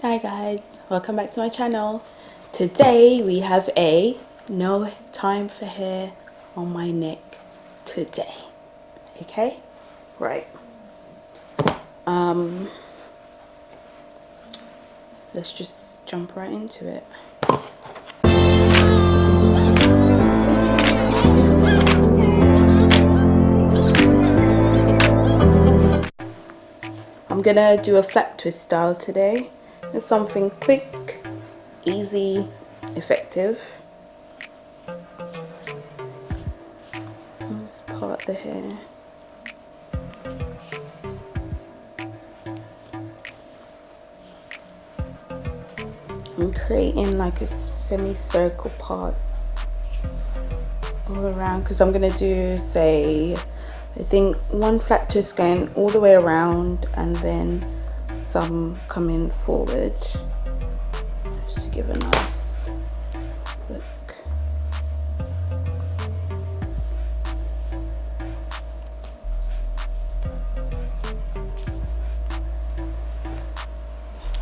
Hi guys, welcome back to my channel. Today we have a no time for hair on my neck today. Okay, right. Let's just jump right into it. I'm gonna do a flat twist style today. It's something quick, easy, effective. Let's part the hair. I'm creating like a semicircle part all around because I'm gonna do, say, I think one flat twist going all the way around and then some coming forward just to give a nice look.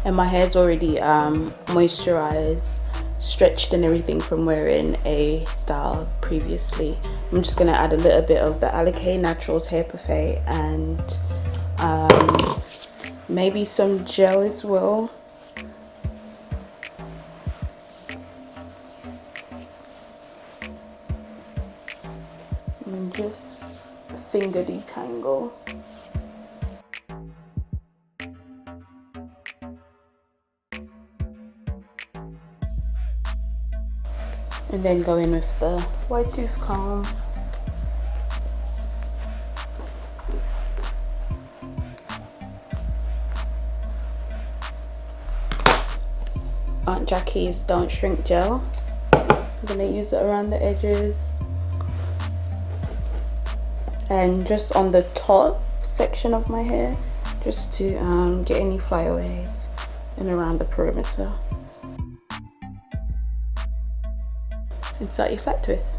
And my hair's already moisturized, stretched and everything from wearing a style previously. I'm just gonna add a little bit of the Alikay Naturals Hair Parfait and maybe some gel as well. And just finger detangle. And then go in with the wide tooth comb. Aunt Jackie's Don't Shrink Gel. I'm gonna use it around the edges. And just on the top section of my hair, just to get any flyaways and around the perimeter. And start your flat twist.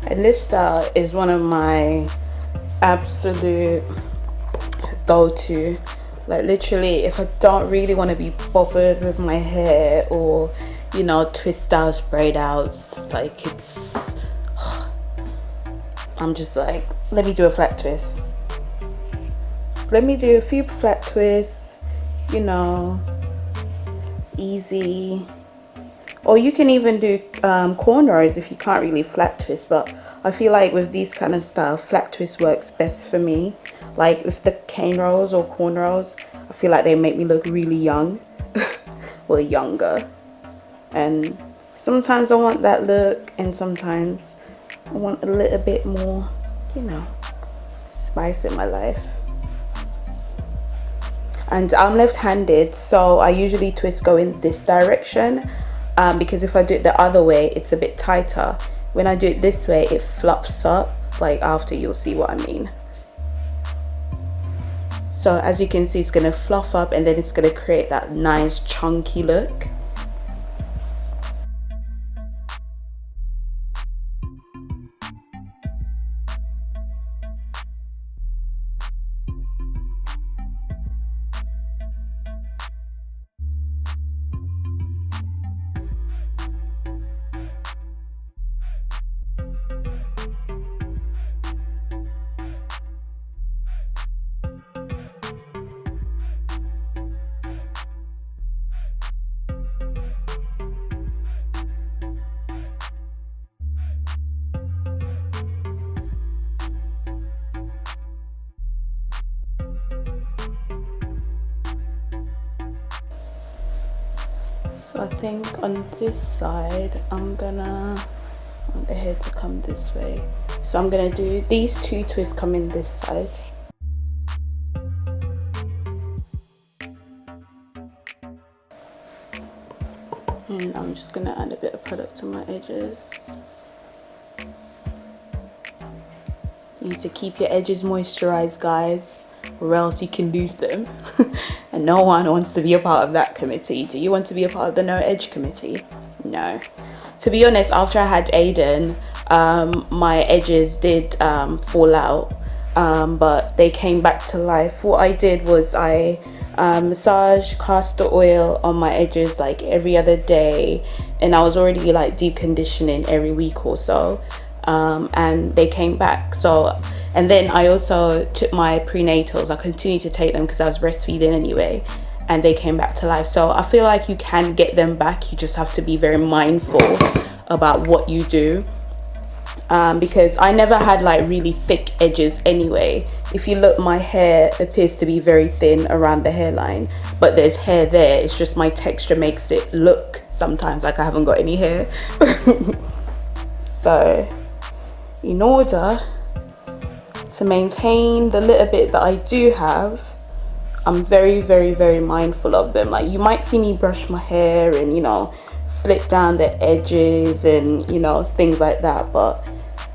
And this style is one of my absolute go-to. Like literally, if I don't really want to be bothered with my hair or, you know, twist style sprayed outs, like it's I'm just like, let me do a flat twist. Let me do a few flat twists, you know, easy. Or you can even do cornrows if you can't really flat twist, but I feel like with these kind of style, flat twist works best for me. Like with the cane rolls or cornrows, I feel like they make me look really young or younger. And sometimes I want that look and sometimes I want a little bit more, you know, spice in my life. And I'm left-handed, so I usually twist go in this direction. Because if I do it the other way, it's a bit tighter. When I do it this way, it fluffs up. Like after, you'll see what I mean. So as you can see, it's gonna fluff up and then it's gonna create that nice chunky look. So I think on this side, I'm gonna want the hair to come this way. So I'm gonna do these two twists coming this side. And I'm just gonna add a bit of product on my edges. You need to keep your edges moisturized, guys, or else you can lose them. And no one wants to be a part of that committee. Do you want to be a part of the no edge committee? No. To be honest, after I had Aiden, my edges did fall out, but they came back to life. What I did was I massage castor oil on my edges like every other day, and I was already like deep conditioning every week or so, and they came back. So, and then I also took my prenatals. I continued to take them because I was breastfeeding anyway, and they came back to life. So I feel like you can get them back. You just have to be very mindful about what you do, because I never had like really thick edges anyway. If you look, my hair appears to be very thin around the hairline, but there's hair there. It's just my texture makes it look sometimes like I haven't got any hair. So in order to maintain the little bit that I do have, I'm very, very, very mindful of them. Like, you might see me brush my hair and, you know, slick down the edges and, you know, things like that, but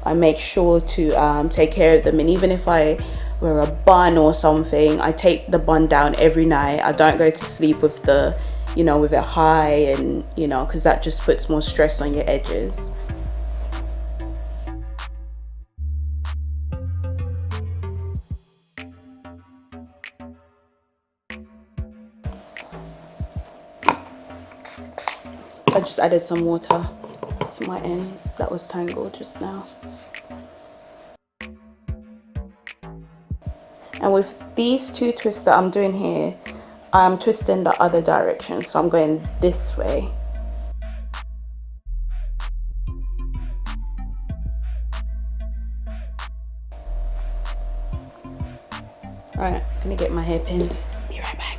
I make sure to take care of them. And even if I wear a bun or something, I take the bun down every night. I don't go to sleep with the, you know, with it high, and, you know, because that just puts more stress on your edges. I just added some water to my ends that was tangled just now. And with these two twists that I'm doing here, I'm twisting the other direction, so I'm going this way. Alright, I'm gonna get my hairpins. Be right back.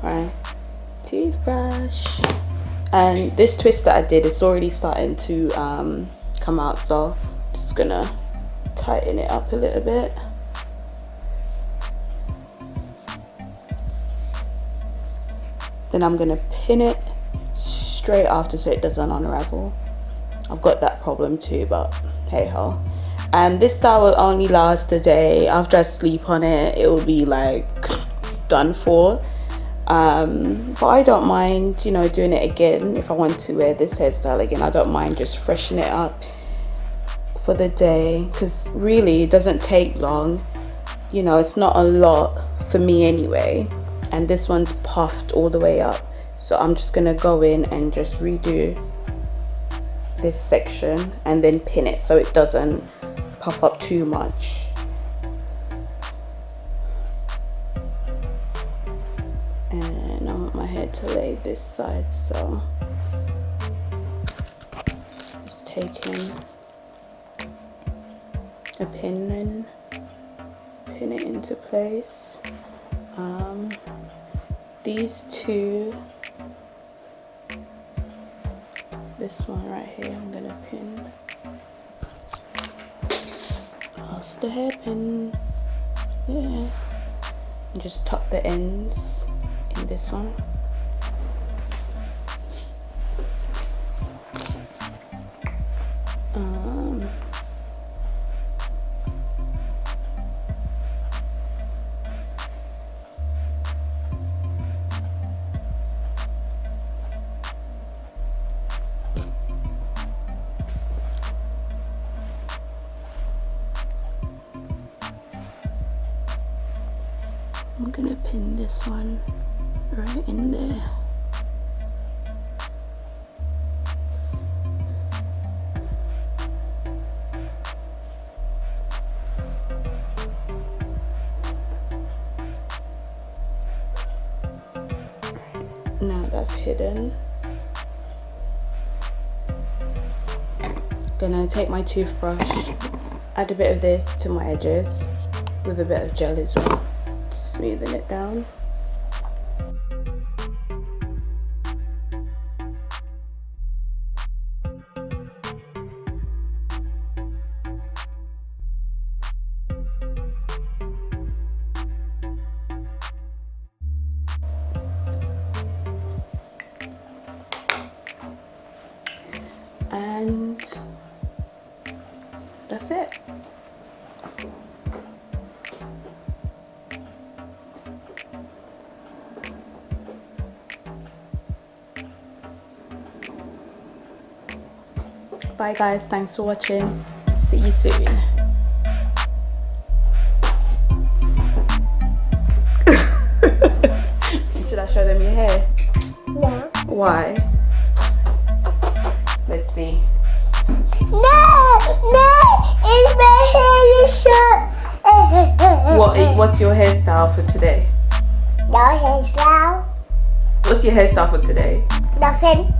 Alright, toothbrush. And this twist that I did is already starting to come out, so I'm just gonna tighten it up a little bit. Then I'm gonna pin it straight after so it doesn't unravel. I've got that problem too, but hey ho. And this style will only last a day. After I sleep on it, it will be like done for. But I don't mind, you know, doing it again. If I want to wear this hairstyle again, I don't mind just freshening it up for the day, because really it doesn't take long, you know, it's not a lot for me anyway. And this one's puffed all the way up, so I'm just gonna go in and just redo this section and then pin it so it doesn't puff up too much. And I want my hair to lay this side, so just taking a pin and pin it into place. These two, this one right here, I'm gonna pin. That's the hairpin. Yeah. And just tuck the ends in this one. I'm gonna pin this one right in there. Now that's hidden. Gonna take my toothbrush, add a bit of this to my edges with a bit of gel as well. Smoothing it down. And that's it. Bye guys, thanks for watching. See you soon. Should I show them your hair? No. Why? Let's see. No, it's my hair short. What's your hairstyle for today? No hairstyle. What's your hairstyle for today? Nothing.